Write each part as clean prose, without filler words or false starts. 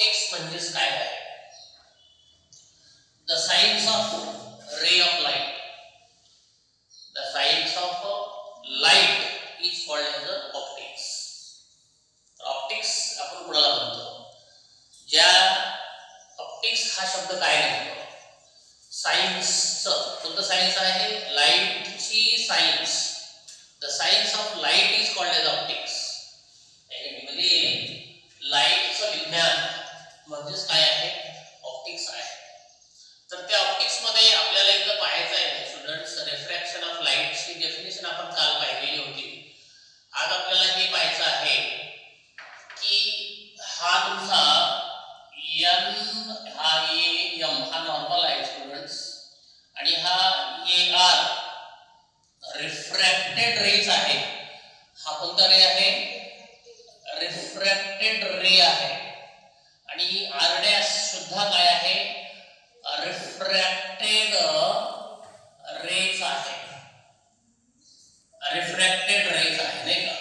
Optics म्हणजेच काय आहे? The science of ray of light. The science of light is called as optics. Optics आपण कोणाला म्हणतो? ज्या ऑप्टिक्स हा शब्द काय म्हणतो? सायन्सचं कोणतं सायन्स आहे? लाईटची science. The science of light is called as optics. म्हणजे लाईटचं विज्ञान म्हणजेच काय आहे? ऑप्टिक्स आहे. तर त्या ऑप्टिक्स मध्ये आपल्याला एकदा पाहायचं आहे स्टुडंट्स, रिफ्रॅक्शन ऑफ लाईटची डेफिनेशन आपण काल पाहिलेली होती. आज आपल्याला हे पाहायचं आहे की हा तुमचा एन, हा ए एम हा नॉर्मल आहे स्टुडंट्स, आणि हा ए आर रिफ्रॅक्टेड रेज आहे. हा कोणता रे आहे? रिफ्रॅक्टेड रे आहे. आणि आर डॅश सुद्धा काय आहे? रिफ्रॅक्टेड रेज आहे. रिफ्रॅक्टेड रेज आहे नाही का?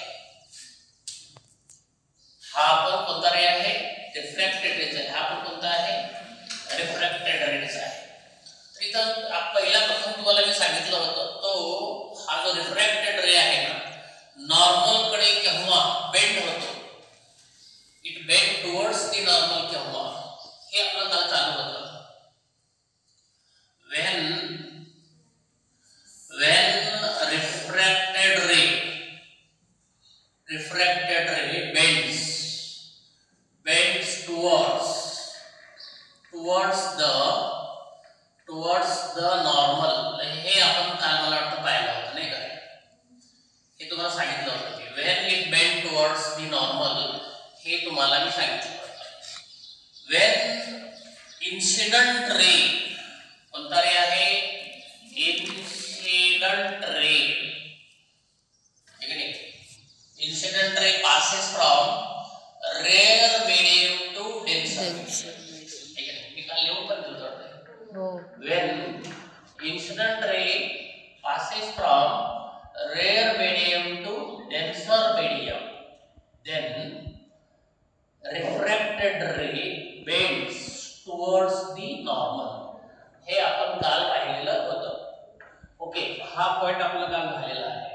हा पण कोणता रे आहे? रिफ्रॅक्टेड रेज आहे. हा पण कोणता आहे? रिफ्रॅक्टेड रेज आहे. तर इथं पहिला प्रथम तुम्हाला मी सांगितलं होतं, तो हा जो रिफ्रॅक्टेड रे आहे ना, नॉर्मल कडे केव्हा बेंड होतो? It bend towards the normal केव्हा? हे आपलं काल चालू होतं. when refracted ray bends towards the normal. हे आपण काल मला वाटतं पाहिलं होतं नाही का? हे तुम्हाला सांगितलं होतं की when it bend towards the normal, हे तुम्हाला मी सांगितलं होतं. when incident ray, कोणता रे आहे? incident ray. ठीक आहे? incident ray passes from rare medium to denser. ठीक आहे? मी काल लिहून पण दिलं होतं. when incident ray passes from rare medium to denser medium, then refracted ray bends towards the normal. हे आपण काल पाहिलेलं होतं. ओके, हा पॉइंट आपलं काल झालेला आहे.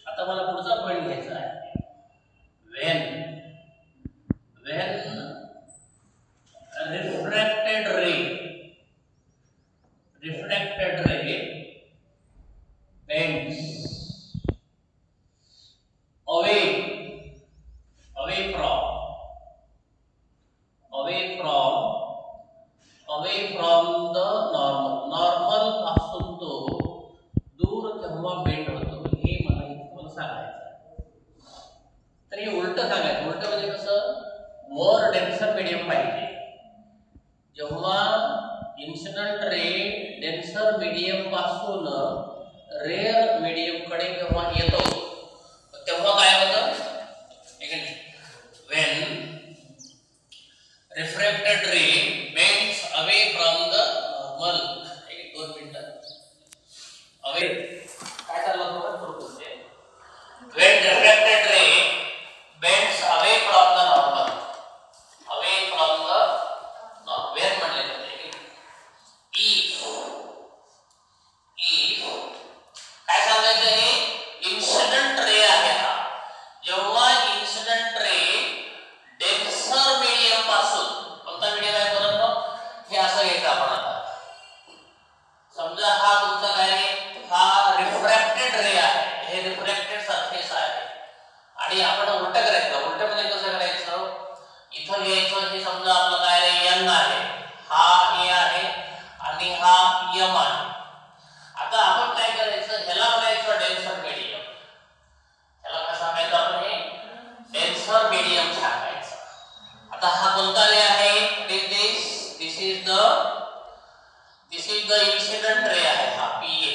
आता मला पुढचा पॉइंट घ्यायचा आहे. when refracted ray bends away from the normal पासून तो दूर केव्हा बेंड होतो हे मला इथे सांगायचं आहे. तर हे उलट सांगायचं. उलट म्हणजे कसं? मोर डेन्सर मीडियम पाहिजे. जेव्हा इन्सिडेंट रे डेन्सर मीडियम पासून रेअर मीडियम कडे जेव्हा येतो तेव्हा काय होतं? ठीक आहे? when refracted ray bends away from the normal. एक 2 मिनिटं अवे काय चाललं होतं? when refracted ray bends away from the normal. when म्हणले जाते if काय सांगायचं? हे इन्सिडेंट रे आहे. हा जेव्हा इन्सिडेंट रे डेन्सर मीडियम पासून, कोणता मीडियम आहे बरोबर? हे असं घ्यायचं आपण. आता समजा हा तुमचा काय आहे? हा रिफ्रॅक्टेड रे आहे. हे रिफ्रॅक्टेड सरफेस आहे आणि आपण उलट करायचं. उलट म्हणजे कसं करायचं? इथं घ्यायचं. हे समजा आपलं काय आहे? एन आहे, हा ए आहे आणि हा एम आहे. आता आपण काय करायचं? ह्याला म्हणायचं डेन्सर मीडियम. ह्याला कसं सांगायचं आपण? हे डेन्सर मीडियम सांगायचं. आता हा कोणता रे आहे? दिस इज द इन्सिडेंट रे आहे. हा पीए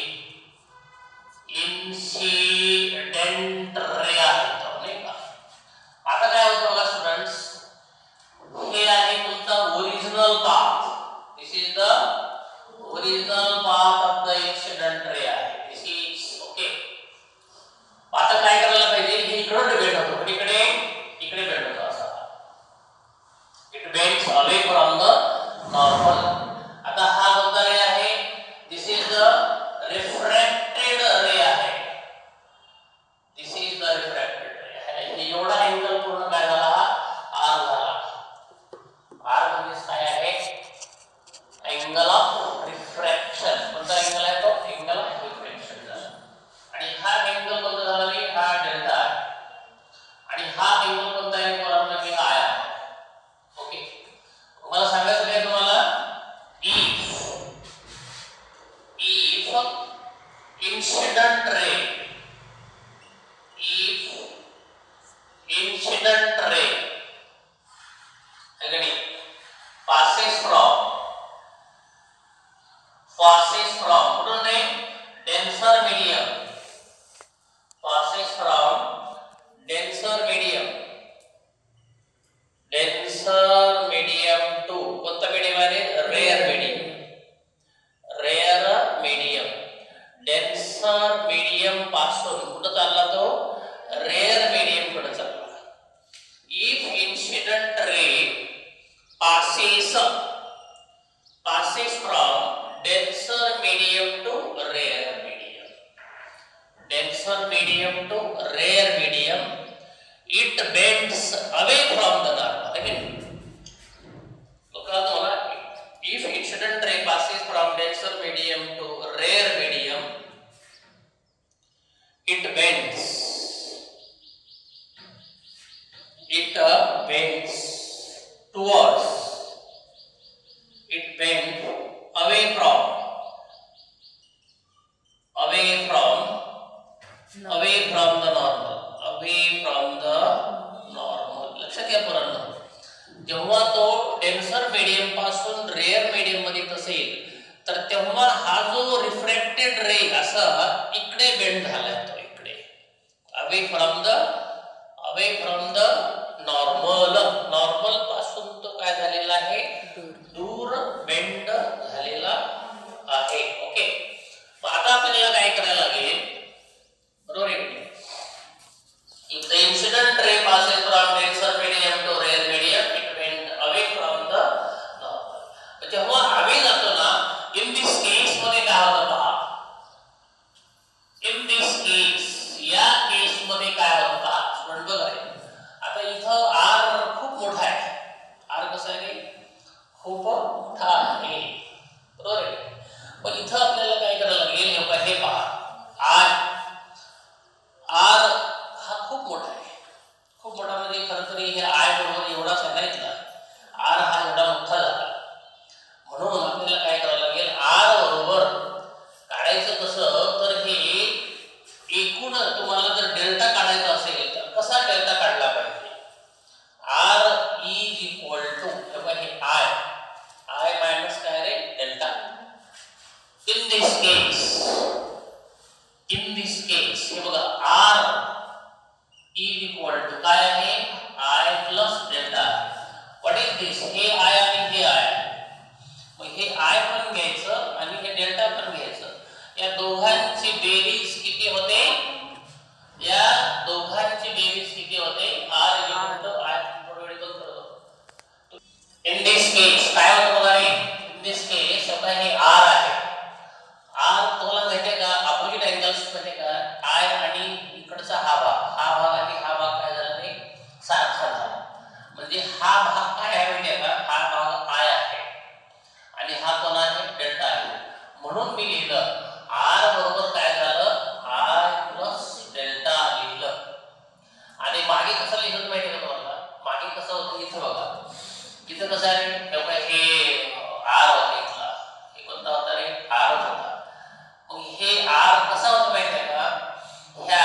इन्सिडेंट रे आहे तो नाही का? आता काय होतं बघा स्टुडंट्स, हे आहे तुमचा original path. This is the original path of the incident ray आहे. दिस इज ओके. आता काय करायला पाहिजे? हे इकडे बेंड होतो, इकडे बेंड होतो. असा लक्षात घ्या पोरांनो, जेव्हा तो डेन्सर मीडियम पासून रेअर मीडियम मध्ये असेल तर तेव्हा हा जो रिफ्रॅक्टेड रे असा इकडे बेंड झालाय, तो इकडे अवे फ्रॉम द नॉर्मल पासून तो काय झालेला आहे, दूर बेंड झालेला आहे. ओके, मग आता आपल्याला काय करायला लागेल, बरोबर आहे, if the incident ray passes from denser medium to rare medium it went away from the normal. जेव्हा away जातो ना, in this case मध्ये काय होतं पहा, in this case या केस मध्ये काय होतं पहा, स्टुडंट बघा रे, आता इथं r खूप मोठा आहे, r कसा आहे रे, खूप मोठा आहे, बरोबर आहे. पण इथं आपल्याला काय करायला लागेल, हे पहा r हा खूप मोठा आहे, खूप मोठा म्हणजे खरं तरी हे आय बरोबर एवढाच आहे ना, इथला आर हा एवढा मोठा झाला, म्हणून आपल्याला काय करावं लागेल, आर बरोबर काढायचं कसं, तर हे एकूण तुम्हाला जर डेल्टा काढायचा असेल तर कसा डेल्टा काढला पाहिजे, आर इज इक्वल टू हे आय मायनस काय रे, डेल्टा. इन दिस केस हे बघा, आर इज इक्वल टू काय आहे, I plus delta. What is this, हे आय आणि हे आय, मग हे आय पण घ्यायचं आणि हे डेल्टा पण घ्यायचं, या दोघांची बेरीज किती होते, या दोघांची बेरीज किती होते, R is equal to I. In this case काय होतं बघा रे, इन दिस केस आता हे आर आहे, आर तुम्हाला माहिती आहे का, अपोजिट अँगल्स मध्ये का आय आणि इकडचा हा भाग आणि हा भाग काय झाला नाही, सारखा झाला, म्हणजे हा भाग काय आहे माहिती आहे का, हा भाग आय आहे आणि हा कोण आहे, डेल्टा आहे. म्हणून मी लिहिलं आर बरोबर काय झालं, आय प्लस डेल्टा लिहिलं. आणि मागे कसं लिहिलं माहिती आहे का तुम्हाला, मागे कसं होतं, इथं बघा, इथं कसं आहे, हे आर होता, इथला हे कोणता होता रे, आर होता. मग हे आर कसा होता माहिती आहे का, ह्या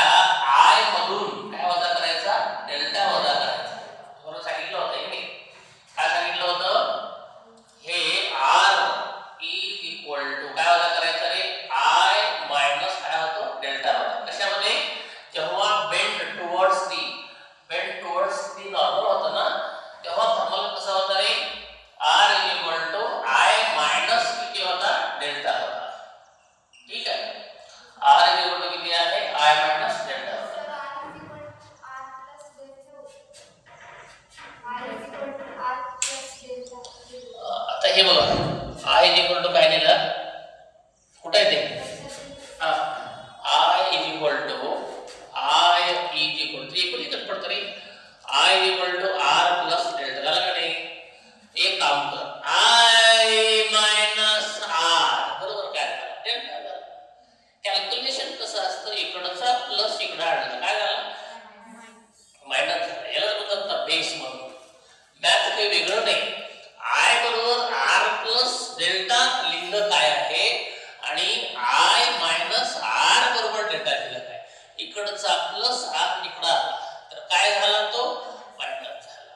आय मधून काय वजा करायचा, डेल्टा वजा करायचा, बरोबर सांगितलं होतं की नाही, काय सांगितलं होतं, हे आर इज इक्वल टू काय वजा करायचं रे, आय मायनस काय होतं, डेल्टा होता. कशामध्ये, जेव्हा बेंड टुवर्ड्स दी नॉर्मल होतं ना, तेव्हा फॉर्म्युला कसा होता रे, R is equal to I minus किती होता, डेल्टा होता. ठीक आहे, आर इज इक्वल टू किती आहे, आय मायनस डेल्टा. आता हे बघा, आय इज इक्वल टू काय लिहिलं, कुठे आहे ते, आय इज इक्वल टू एकूण एकच पडतं रे, I is equal to R plus delta, झालं का नाही. एक काम कर, आय मायनस आर बरोबर काय झालं, डेल्टा झालं. कॅल्क्युलेशन कसं असतं, इकडचा प्लस इकडे आणलं काय झालं, मायनस झालं. याला बोलतात ना बेस म्हणून, मॅथ काही वेगळं नाही. आय बरोबर आर प्लस डेल्टा लिहिलं काय आहे आणि आय मायनस आर बरोबर डेल्टा लिहिलं काय, इकडचा प्लस आर इकडं आला तर काय झाला, तो मायनस झाला.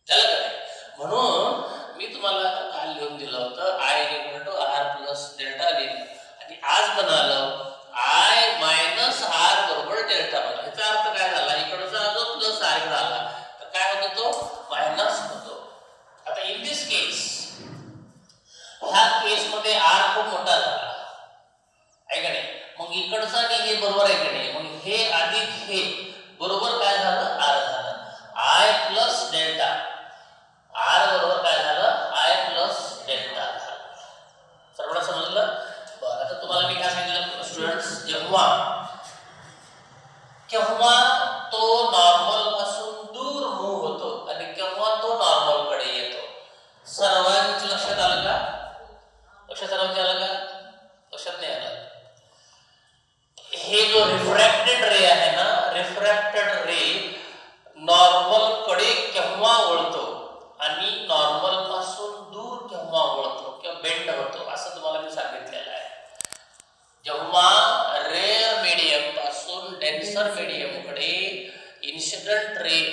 झालं का नाही. म्हणून मी तुम्हाला काल लिहून दिलं होतं, I is equal to R plus delta लिहिलं आणि आज म्हणालं आय मायनस आर बरोबर डेल्टा बघा. याचा अर्थ काय झाला, इकडचा जो प्लस आर इकडे आला तर काय होतो, तो मायनस होतो. आता इन दिस केस, ह्या केस मध्ये आर खूप मोठा झाला आहे का नाही, मग इकडचा आणि हे बरोबर आहे का नाही, मग हे अधिक हे बरोबर काय झालं, आर झालं. आय प्लस डेल्टा, आर बरोबर काय झालं, आय प्लस डेल्टा झालं. सर्वांना समजलं. बरं, आता तुम्हाला मी काय सांगितलं स्टुडंट्स, केव्हा तो नॉर्मल पासून दूर मूव्ह होतो आणि केव्हा तो नॉर्मल कडे येतो, सर्वांच्या लक्षात आलं का, सर्वांच्या आलं का, लक्षात नाही आलं. हे जो रिफ्रॅक्टेड रे आहे ना, रिफ्रॅक्टेड रे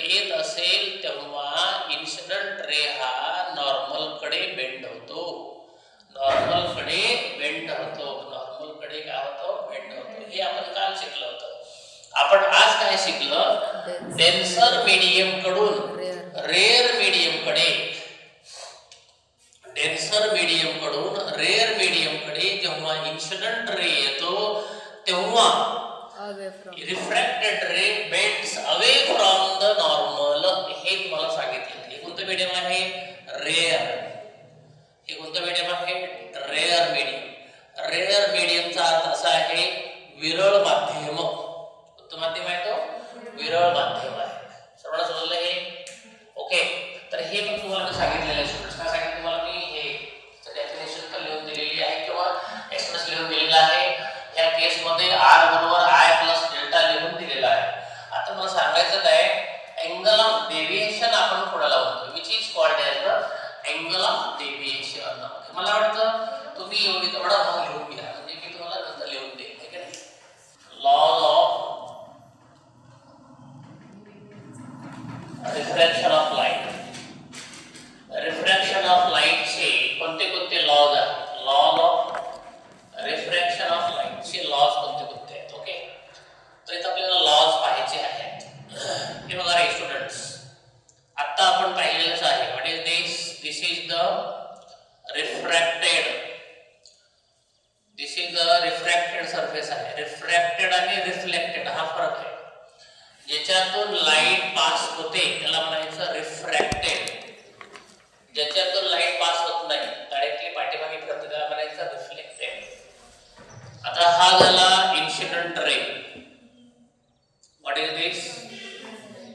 येत असेल तेव्हा इन्सिडेंट रे हा नॉर्मल कडे बेंड होतो. नॉर्मल कडे बेंड होतो. नॉर्मल कडे काय होतो? बेंड होतो. हे आपण काल शिकलो होतो. आपण आज काय शिकलो? डेन्सर मीडियम कडून रेअर मीडियम कडे, डेन्सर मीडियम कडून रेअर मीडियम कडे जेव्हा इन्सिडेंट रे येतो तेव्हा refracted ray bends away from the normal. हे तुम्हाला सांगितलं. हे कोणतं मीडियम आहे? रेअर. हे कोणतं मीडियम आहे? Rare medium. रेअर मीडियमचा अर्थ असा आहे विरळ माध्यम. कोणतं माध्यम आहे तो? विरळ माध्यम आहे. सर्वांना समजलं हे? ओके. तर हे पण तुम्हाला सांगितलेलं आहे स्टुडंट्स. काय सांगितलं तुम्हाला मी? हे डेफिनेशन तर लिहून दिलेली आहे किंवा एक्सप्रेस लिहून दिलेला आहे. या केस मध्ये r बरोबर i प्लस डेल्टा लिहून दिलेला आहे. आता मला सांगायचं काय? अँगल ऑफ डेविएशन आपण कोणाला म्हणतो? Which is called as the angle of deviation. मला वाटतं तुम्ही एवढा भाग लिहून घ्या म्हणजे मी तुम्हाला नंतर लिहून देईन. ठीक आहे? Laws of refraction of light. Refraction of light चे कोणते कोणते लॉज आहेत? Laws of refraction of light चे लॉज कोणते कोणते आहेत? ओके. तर इथे आपल्याला लॉज पाहायचे आहेत. हे बघा रे स्टुडंट्स, आता आपण पाहिलेलंच आहे. What is this? This is the refracted. This is the refracted surface आहे. रिफ्रॅक्टेड आणि रिफ्लेक्टेड हा फरक आहे. ज्याच्यातून लाईट पास होते त्याला म्हणायचं रिफ्रॅक्टेड. ज्याच्यातून लाईट पास होत नाही, डायरेक्टली पाठीमागे फिरते, त्याला म्हणायचं रिफ्लेक्टेड. आता हा झाला incident ray. What is this?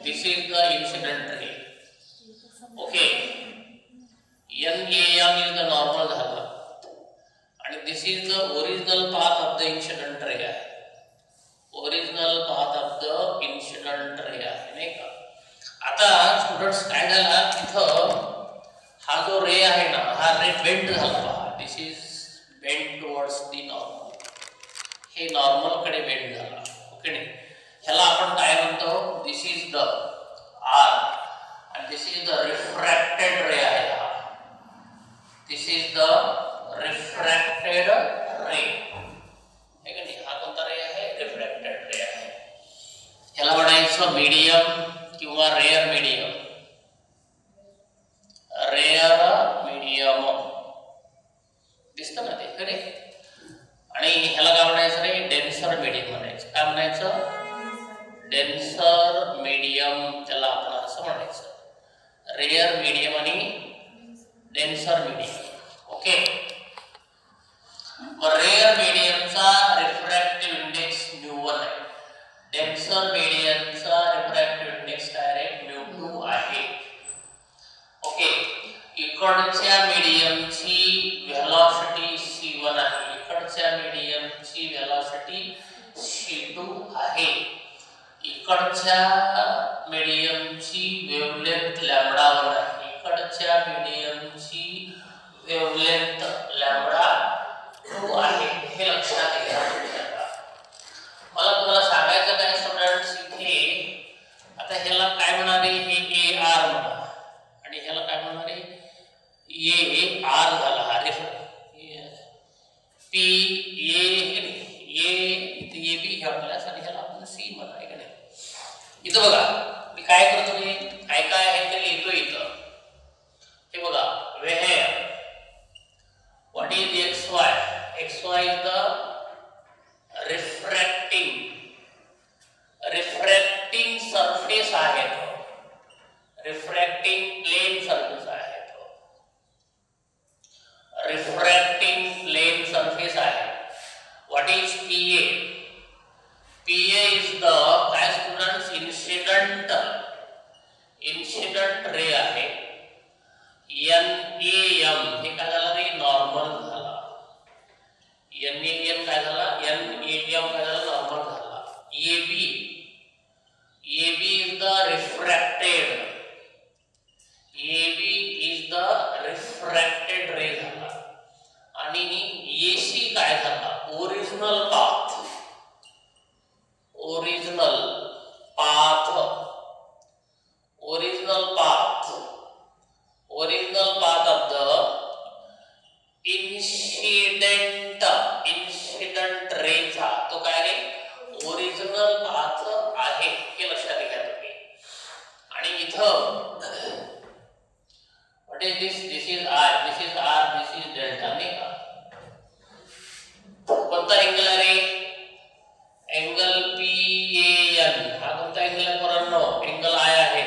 This is the incident ray. Okay. NAM is the normal झाला आणि this is the original path of the incident ray आहे. Original path of the incident ray आहे, नाही का? आता स्टुडंट्स काय झाला, इथं हा जो रे आहे ना, हा रे बेंड झाला पहा. This is bend towards the normal. हे नॉर्मल कडे बेंड झाला. ओके नाही? ह्याला आपण काय म्हणतो? दिस इज द आर आणि this is the refracted ray आहे. हा दिस इज द रिफ्रॅक्टेड रे. हे का नाही? हा कोणता रे आहे? रिफ्रॅक्टेड रे आहे. ह्याला म्हणायचं मीडियम किंवा रेअर मीडियम. रेअर मीडियम दिसतं ना ते? खरे. आणि ह्याला काय म्हणायचं रे? डेन्सर मीडियम म्हणायचं. काय म्हणायचं? Denser medium. त्याला आपण असं म्हणायचं. रेअर मीडियम आणि डेन्सर मीडियम. ओके. रेअर मीडियमचा रिफ्रॅक्टिव्ह इंडेक्स μ1 आहे. डेन्सर मीडियमचा रिफ्रॅक्टिव्ह इंडेक्स डायरेक्ट μ2 आहे. ओके. इकडच्या मीडियमची व्हेलॉसिटी c1 आहे. इकडच्या मीडियमची व्हेलॉसिटी c2 आहे. इकडच्या मीडियमची वेव्हलेंथ लॅम्बडा1 आहे. इकडच्या मीडियमची वेव्हलेंथ लॅम्बडा2 आहे. हे लक्षात घ्या. मला तुम्हाला सांगायचं काय स्टुडंट्स, इथे आता ह्याला काय म्हणाले? हे AR म्हणा आणि ह्याला काय म्हणाले? AR झाला. हा AB घेतल्यास आणि ह्याला आपण C म्हणा. आहे का नाही? इथं बघा मी काय करतो रे, काय काय आहे ते लिहितो इथं. हे बघा, where what is XY? XY is the refracting surface आहे. रिफ्रॅक्टिंग प्लेन सरफेस आहे. रिफ्रॅक्टिंग प्लेन सरफेस आहे. What is PA? PA is the काय स्टुडंट्स? इन्सिडेंट रे आहे. NAM हे काय झालं रे? नॉर्मल झाला. NAM काय झाला? NAM काय झाला? नॉर्मल झाला. AB is the refracted. AB is the refracted ray झाला. आणि AC काय झाला? Original path. ओरिजिनल पाथ इथं what is this? This is R, this is R, this is delta नाही का? कोणता अँगल आहे? Angle PAN. हा कोणता अँगल आहे पोरांनो? अँगल I आहे.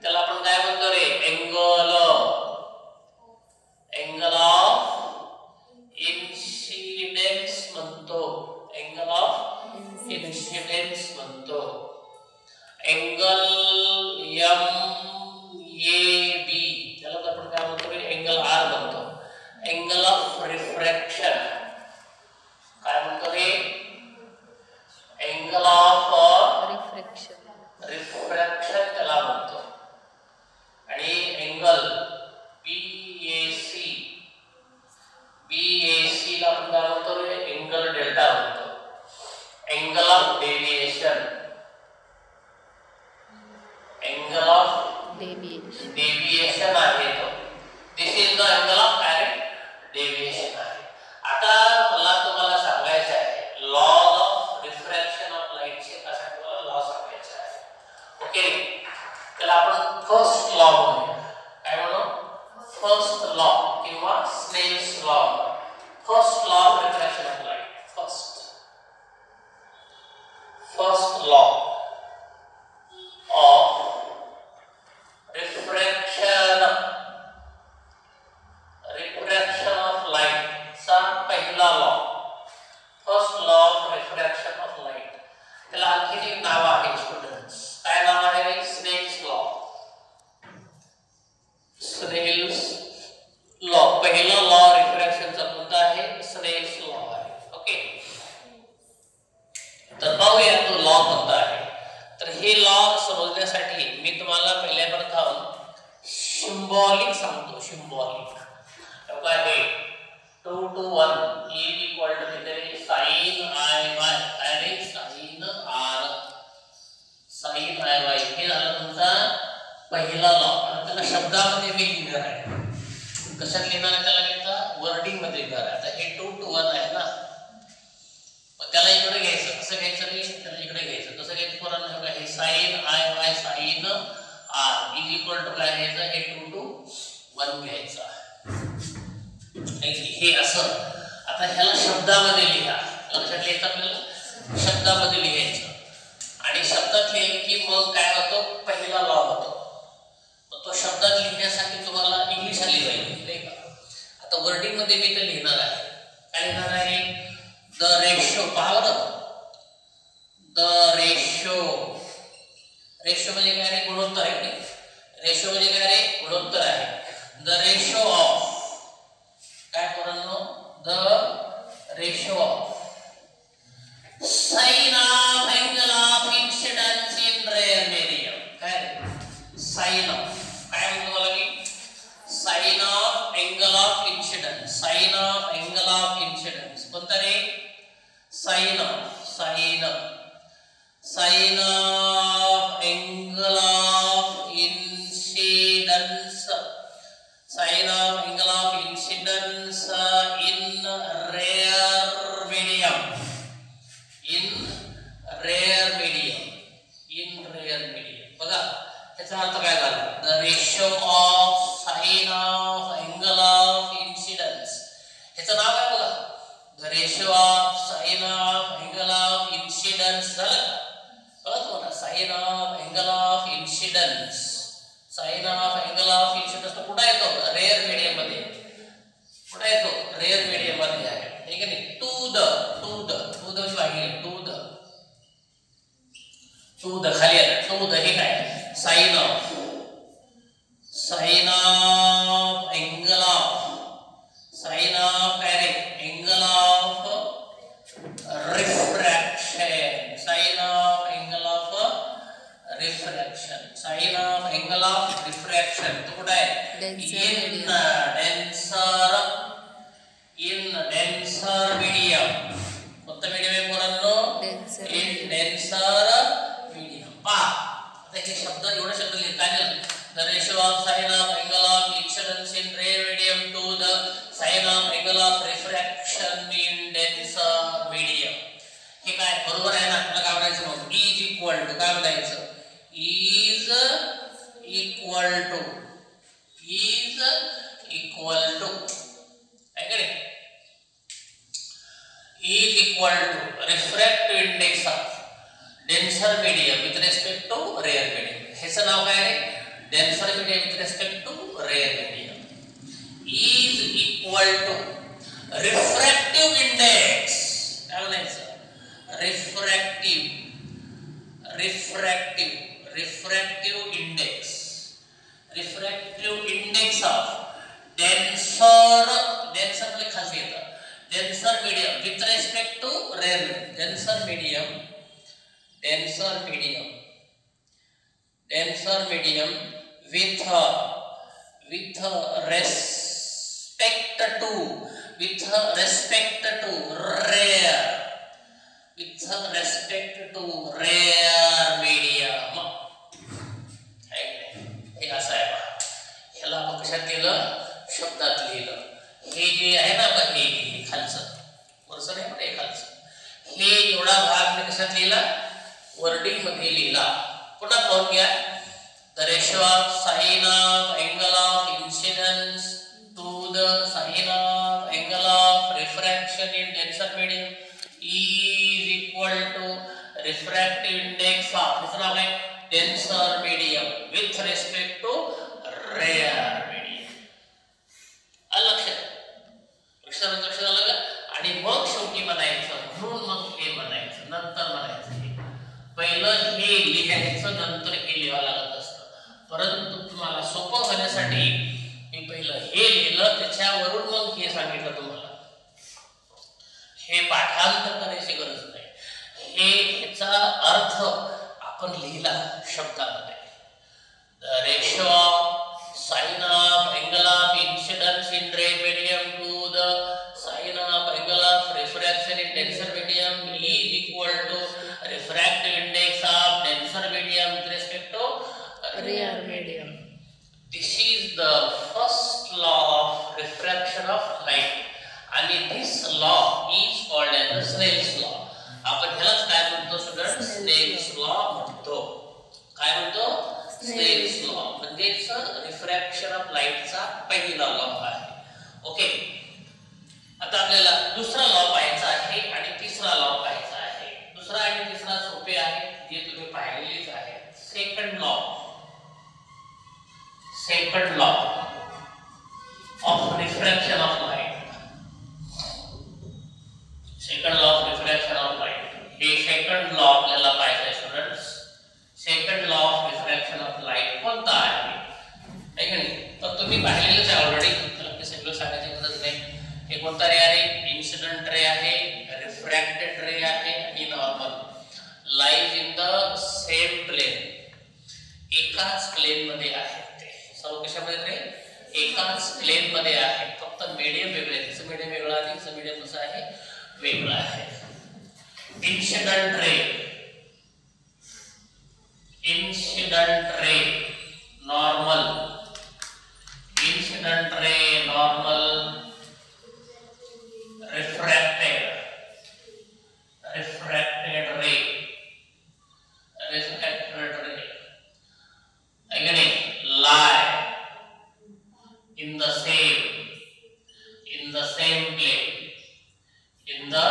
त्याला आपण काय म्हणतो रे? अँगल ऑफ इन्सिडेंस म्हणतो. अँगल ऑफ इन्सिडेंस म्हणतो. अँगल MAB त्याला आपण काय म्हणतो रे? अँगल R म्हणतो. अँगल ऑफ रिफ्रॅक्शन काय म्हणतो रे? अँगल ऑफ रिफ्रॅक्शन त्याला म्हणतो. आणि अँगल BAC ला आपण काय म्हणतो रे? अँगल डेल्टा म्हणतो. Angle of deviation angle of deviation आहे तो. This is the angle of deviation आहे. आता मला तुम्हाला सांगायचं आहे लॉज ऑफ रिफ्रॅक्शन ऑफ लाईटचे कसा तुम्हाला लॉ सांगायचा आहे. ओके, त्याला आपण फर्स्ट लॉ म्हणूया. काय म्हणू? फर्स्ट लॉ किंवा Snell's law. First law of refraction of light. First law of refraction of light चा पहिला law. First law of refraction of light. त्याला आणखी एक नाव आहे स्टुडंट्स. काय नाव आहे रे? Snell's law. स्नेल्स लॉ पहिला लॉ रिफ्रॅक्शनचा कोणता आहे? स्नेल्स लॉ आहे. ओके, तर पाहूया तो लॉ कोणता आहे. तर हे लॉ समजण्यासाठी मी तुम्हाला पहिल्या प्रथम सिंबॉलिक सांगतो. सिंबॉलिक काय आहे? 2 to 1 is equal to किती? sin IY अरे sin R sin IY. हे झालं तुमचा पहिला लॉ. आता त्याला शब्दामध्ये मी लिहिणार आहे. कशात लिहिणार आहे त्याला? मी वर्डिंग मध्ये लिहिणार आहे. आता हे 2 to 1 आहे ना, मग त्याला इकडे घ्यायचं. कसं घ्यायचं रे? त्याला इकडे घ्यायचं. कसं घ्यायचं पोरांनो? हे sin IY sin R is equal to काय घ्यायचं? हे 2 to 1 घ्यायचं. हे असं. आता ह्याला शब्दामध्ये लिहा. लक्षात लिहायचं आपल्याला. शब्दामध्ये लिहायचं. आणि शब्दात लिहिले की मग काय होतं? पहिला लॉ होतो. तो शब्दात लिहिण्यासाठी तुम्हाला इंग्लिश आली पाहिजे नाही का? आता वर्डिंग मध्ये मी ते लिहिणार आहे. काय लिहिणार आहे? The ratio. पहा बरं, द रेशो. रेशो म्हणजे काय रे? गुणोत्तर आहे नाही. रेशो म्हणजे काय रे? गुणोत्तर आहे. द रेशो ऑफ काय पोरांनो? The ratio of sine of angle of incidence in rare medium. काय रे? साइन ऑफ काय म्हणतो मला मी? Sine of angle of incidence. Sine of angle of incidence कोणता रे? Sine of sine of angle of incidence. Sine of angle of incidence in rare medium. बघा त्याचा अर्थ काय झाला? The ratio of sine of angle of incidence. ह्याचं नाव काय बघा? The ratio of sine of angle of incidence. झालं का? कळत मला? Sine of angle of incidence. Sine of angle of incidence तो कुठे येतो? रेअर मीडियम मध्ये. कुठे येतो? रेअर मीडियम मध्ये आहे. ठीक आहे नाही? टू द खाली आलं. टू द हे काय? साइन ऑफ अँगल ऑफ काय रे? Angle of refraction. Sine of angle of refraction. Sine of angle of refraction तो कुठे आहे? In denser medium. कोणतं मीडियम आहे पोरांनो? In denser medium. पहा आता हे शब्द एवढे शब्द लिहिताना the ratio of sine of angle of incidence in rare medium to the sine of angle of refraction in denser medium. हे काय बरोबर आहे ना? आपल्याला काय म्हणायचं? मग इज इक्वल टू काय म्हणायचं? Is equal to refractive index of denser medium with respect to rare medium. ह्याचं नाव काय आहे? denser medium with respect to rare medium is equal to refractive index. काय म्हणायचं? refractive index of denser म्हणजे खाली येतं denser medium with respect to rare medium. denser medium with respect to rare medium. हे असं आहे बघा. ह्याला आपण कशात केलं? शब्दात लिहिलं. हे जे आहे ना बघा, हे खालचं वरचं नाही पण हे खालचं, हे एवढा भाग मी कशात लिहिला? वर्डिंग मध्ये लिहिला. पुन्हा पाहून घ्या. The ratio of sine of angle of incidence to the sine of angle of refraction in denser medium is equal to refractive index of, इसका नाम है denser medium with respect to rare medium. लक्षात आलं का? आणि मग शेवटी म्हणायचं, म्हणून मग हे म्हणायचं, नंतर म्हणायचं. पहिलं हे लिहायचं, नंतर हे लिहावं लागत असतं. परंतु तुम्हाला सोपं होण्यासाठी मी पहिलं हे लिहिलं, त्याच्यावरून मग हे सांगितलं तुम्हाला. हे पाठांतर करायची गरज नाही. हे ह्याचा अर्थ आपण लिहिला शब्दामध्ये. The ratio of sine of angle of incidence in rare medium to the sine of angle of refraction in denser medium is equal to refractive index of denser medium with respect to rare medium. This is the first law of refraction of light, and this law is called as the Snell's law. आपण ह्यालाच काय म्हणतो student? Snell's law म्हणतो. काय म्हणतो? Snell's law म्हणजेच refraction of लाईटचा पहिला लॉ आहे. ओके, आता आपल्याला दुसरा लॉ पाहायचा आहे आणि तिसरा लॉ पाहायचा आहे. दुसरा आणि तिसरा सोपे आहे, जे तुम्ही पाहिलेलेच आहे. Second law of refraction of light. हे सेकंड लॉ आपल्याला पाहायचं आहे students. Second law of refraction of light कोणता आहे की नाही? तर तुम्ही पाहिलेलंच आहे ऑलरेडी, त्याला ते सगळं सांगायची गरज नाही. हे कोणता रे आहे? इन्सिडेंट रे आहे, रिफ्रॅक्टेड रे आहे आणि normal. Lies in the same plane, एकाच प्लेन मध्ये आहे. ते सर्व कशामध्ये रे? एकाच प्लेन मध्ये आहे. फक्त मीडियम वेगळे, त्याचं मीडियम वेगळं आहे, त्याचं मीडियम कसं आहे? वेगळं आहे. Incident ray normal, incident ray normal, refracted ray, again lie in the same plane, in the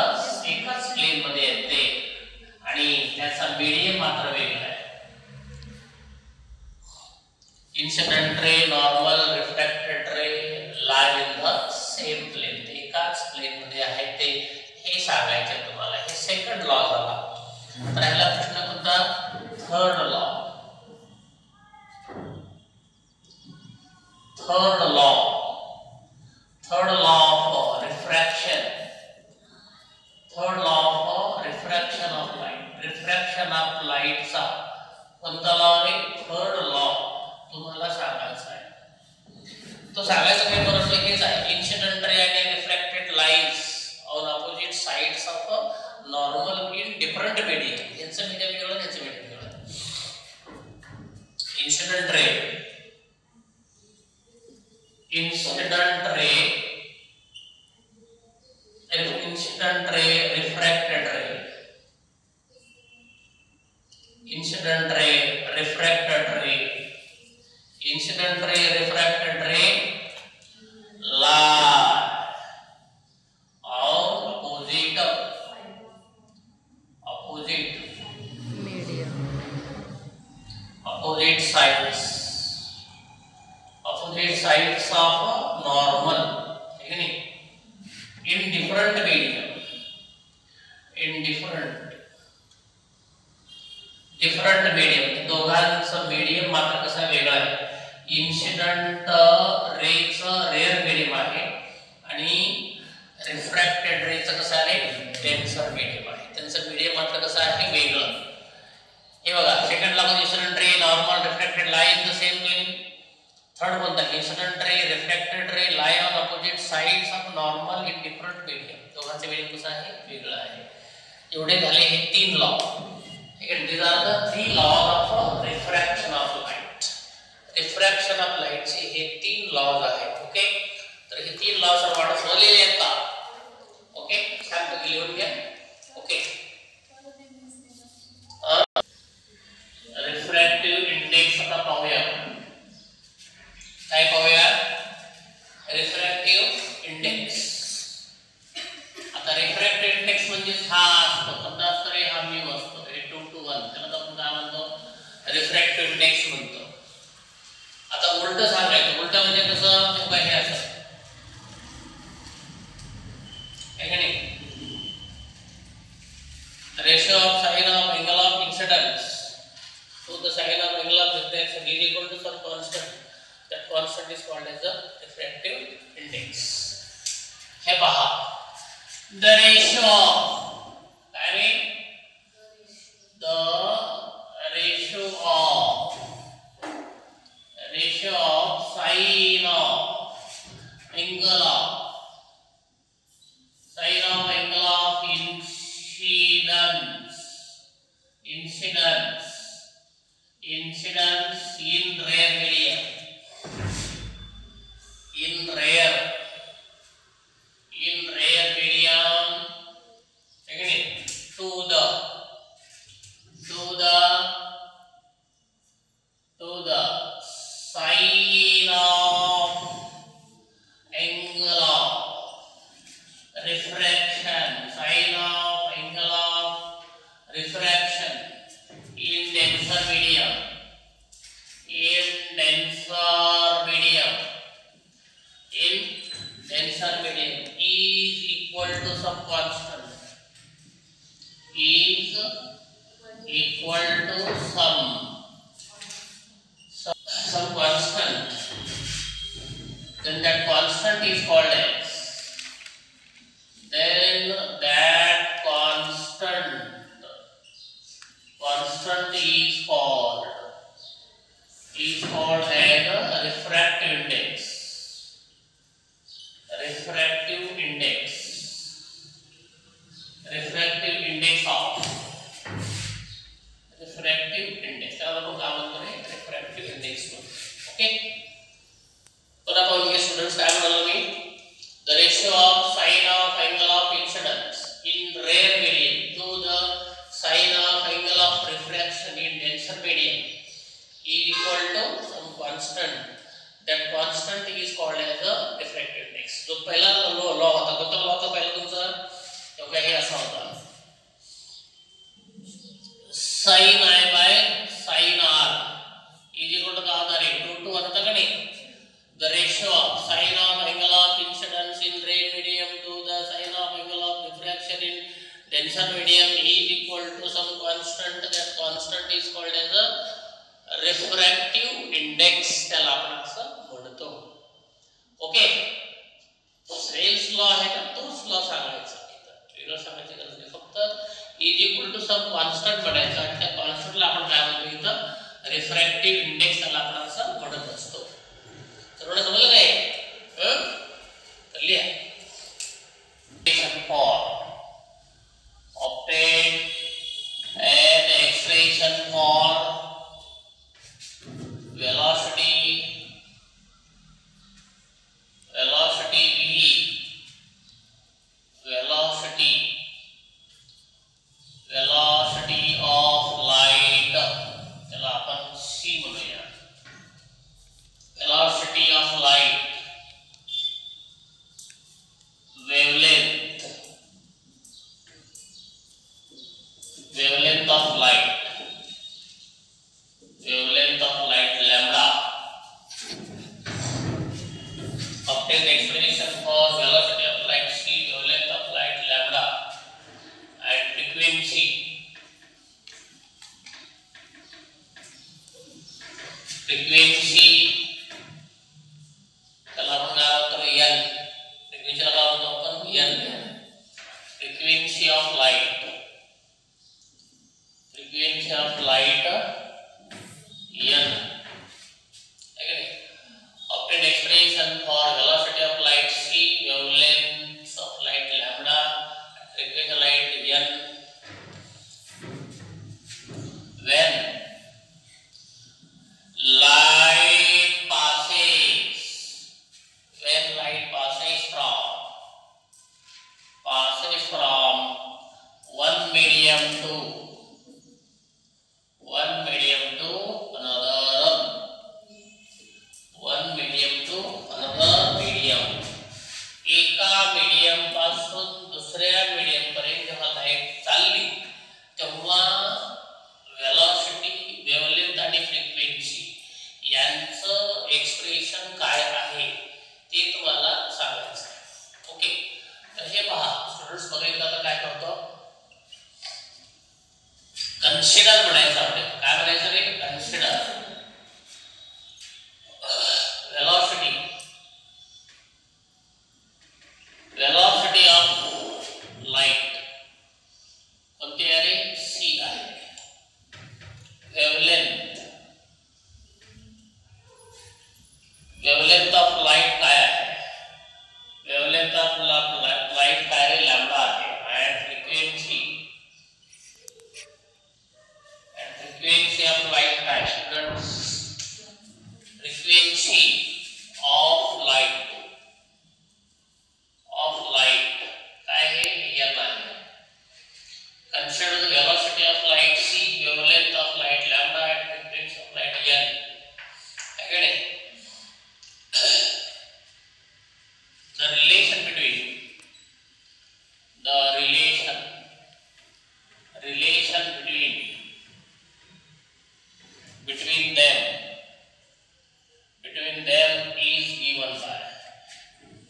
एकच प्लेन मध्ये येते आणि त्याचा मीडियम मात्र वेगळा आहे. Incident ray, normal, refracted ray, lie in the same plane. ते एकाच प्लेन मध्ये आहे ते हे सांगायचे तुम्हाला. हे सेकंड लॉ झाला. तर ह्याला प्रश्न कोणता? Third law. Third law of refraction. Third law of refraction of light. Refraction of लाईटचा कोणता लॉ आहे? थर्ड लॉ तुम्हाला सांगायचा आहे. तो सांगायचं काही बरोबर हेच आहे. इन्सिडेंट रे आणि refracted lights on opposite sides of a normal in different medium. यांचं मीडियम वेगळं, यांचं मीडियम वेगळं. Incident ray refracted ray, incident ray, refracted ray, incident ray, refracted ray lie on opposite sides of normal, in different medium, दोघांचं medium मात्र कसा वेगळा आहे. Incident रेचं rare medium आहे आणि रिफ्रॅक्टेड रेचं कसं आहे डेन्सर मीडियम आहे. त्यांचं मीडियम मात्र कसं आहे वेगळं. हे बघा सेकंड ला incident ray normal refracted lie in the same medium. Third कोणता incident ray refracted ray lie on opposite sides of normal in different medium. दोघांचं मीडियम कसं आहे वेगळं आहे. एवढे झाले हे तीन law. These are the three laws of refraction of light. Refraction of light चे हे तीन लॉज आहेत. ओके तर हे तीन लॉज सर्वांना समजलेले आहेत का? ओके शांत लिहून घ्या. ओके रिफ्रॅक्टिव्ह इंडेक्स आता पाहूया. काय पाहूया? Refractive index. आता रिफ्रॅक्टिव्ह इंडेक्स म्हणजे हा असतो कोणता असतो रे? हा म्यू असतो. 2:1 त्याला आपण काय म्हणतो रिफ्रॅक्टिव्ह इंडेक्स म्हणतो. आता उलट सांगायचं. उलट म्हणजे कसं हे असं आहे का नाही. Ratio of sine of angle of incidence to the sine of angle of refraction is equal to some constant. That constant is called as the refractive index. हे पहा the ratio I mean the ratio of sine of angle of incidence in rare medium again to the sine of angle of refraction, sine of angle of refraction in denser medium is equal to some constant, is equal to some constant. Then that constant is called as, is called as a refractive index. Refractive index of refractive index. त्याला आपण काय म्हणतो रे? refractive index म्हणतो. Okay तर आपण हे students काय म्हणालो मी? the ratio of sine of angle of incidence in rare medium to the sine of angle of refraction in denser medium is equal to some constant. That constant is called as a refractive index. जो पहिला law होता कोणता law होता पहिला तुमचा? तो काय असा होता sin I by sin R is equal to काय होता रे? 2:1 होता का नाही? The ratio of sine of angle of incidence in rare medium to the sine of angle of refraction in denser medium is equal to some constant. That constant is called as a refractive index. त्याला आपण असं म्हणतो. Okay cells law आहे ना तोच law सांगायचा. वेगळं सांगायची गरज नाही. फक्त is equal to some constant म्हणायचं आणि त्या कॉन्स्टंटला आपण काय म्हणतो इथं रिफ्रॅक्टिव्ह इंडेक्स त्याला आपण असं म्हणत असतो. सर्वांना समजलं काय? लिहा for obtain an expression for velocity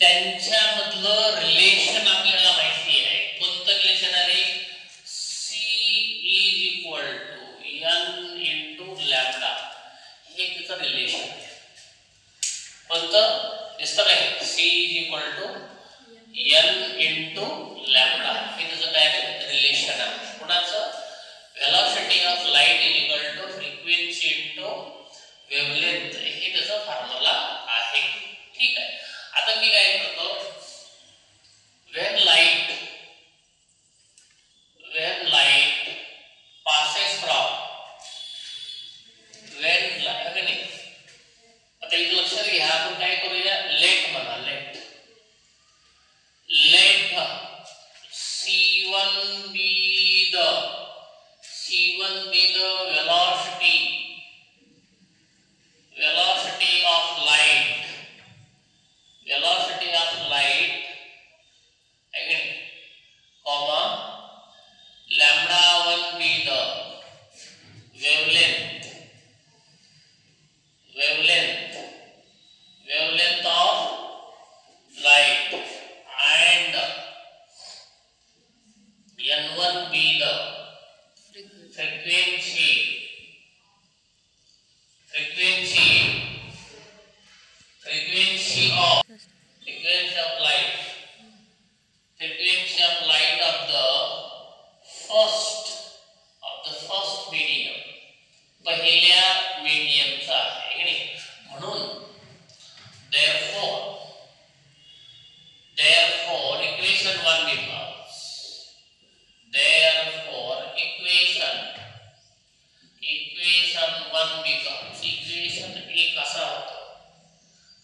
त्यांच्यामधलं रिलेशन आपल्याला माहिती आहे. कोणतं रिलेशन आहे? C is equal to n into lambda, हे त्याचं रिलेशन आहे. कोणतं दिसतं काय? C is equal to n into lambda, हे त्याचं काय आहे? रिलेशन आहे. कुणाचं? Velocity of light is equal to frequency into wavelength, हे त्याचा फॉर्म्युला आहे. ठीक आहे. आता मी काय करतो, when light passes from आता इथे लक्षात घ्या, आपण काय करूया, लेट म्हणा, late C1 be the velocity of light, again, comma, lambda 1 be the wavelength of light, and n1 be the frequency of light of the first medium, पहिल्या मीडियमचा आहे. म्हणून therefore equation 1 becomes, equation 1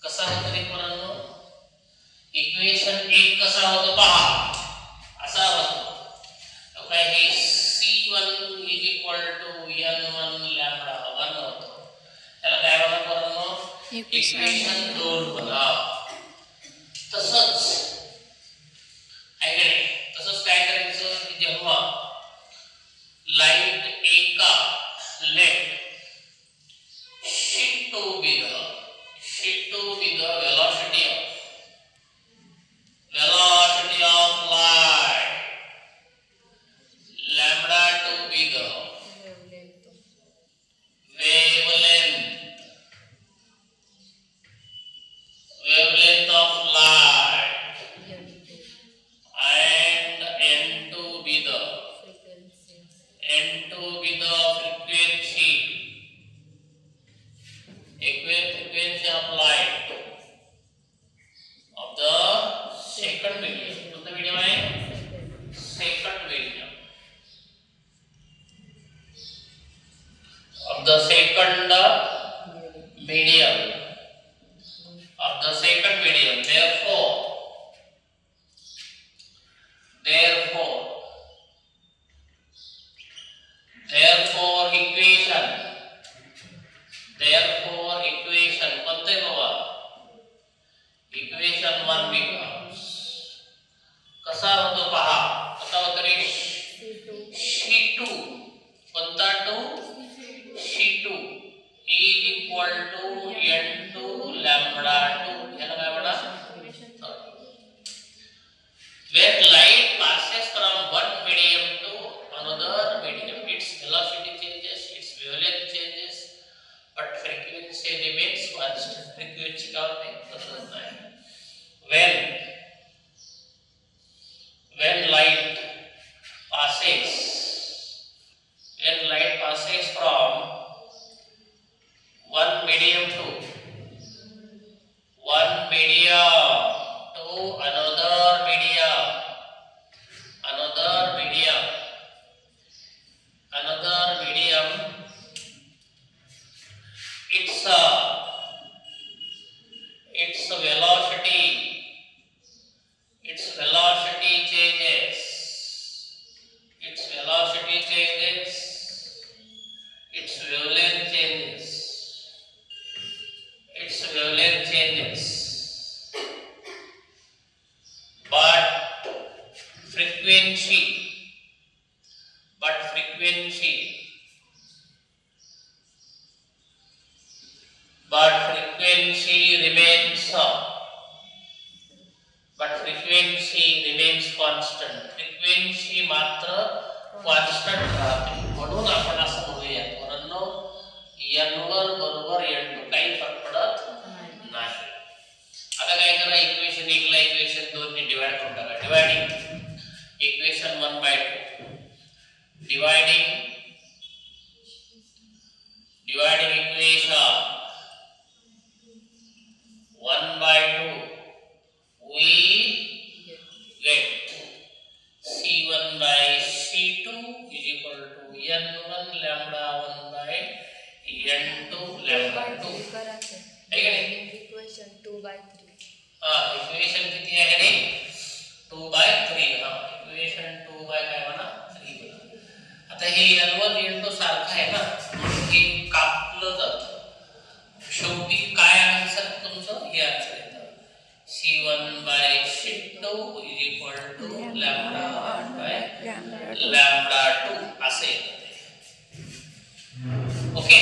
कसा होतो रे पोरांनो? Equation 1 कसा होतो पहा, असा होतो. काय हे C1 is equal to n1 lambda 1 होतो. त्याला काय म्हणा पोरांनो? इक्वेशन 2 बना. तसंच काय करायचं, जेव्हा लाइट एका late shift to be the velocity of light, lambda to be the wavelength of light, and n to be the frequency of light of the second medium. कोणता medium आहे? Second medium. Of the second medium. Therefore equation कोणते बाबा? Equation 1 becomes, कसा होतो पहा, कसा होतो रे? C2 कोणता 2? C2 is equal to n2 lambda 2. याला काय म्हणा? When light passes from one medium to another medium, its velocity changes, its wavelength changes, but frequency remains constant. Frequency का होता है? When light passes from one medium to another medium, its velocity changes, its wavelength changes, but frequency remains but frequency remains constant. frequency मात्र constant राहते. म्हणून आपण असं म्हणूया पोरांनो n1 बरोबर n2 काही फरक पडत नाही. आता काय करा इक्वेशन 1 ला इक्वेशन 2 ने डिवाइड करून टाका. Dividing equation 1/2 dividing equation 1/2 we get c1 by c2 is equal to n1 lambda 1 by n2 lambda 2 है क्या नहीं इक्वेशन 2/3 हां इक्वेशन किती आहे रे 2/3 हां इक्वेशन 2 बाय काय म्हणा 3 बना. आता हे n1 n2 सारखं आहे ना हे कापलं जातं. शेवटी काय आन्सर तुमचं हे आन्सर येतं c1 by c2 is equal to lambda 1 by lambda 2 असे येतं. ओके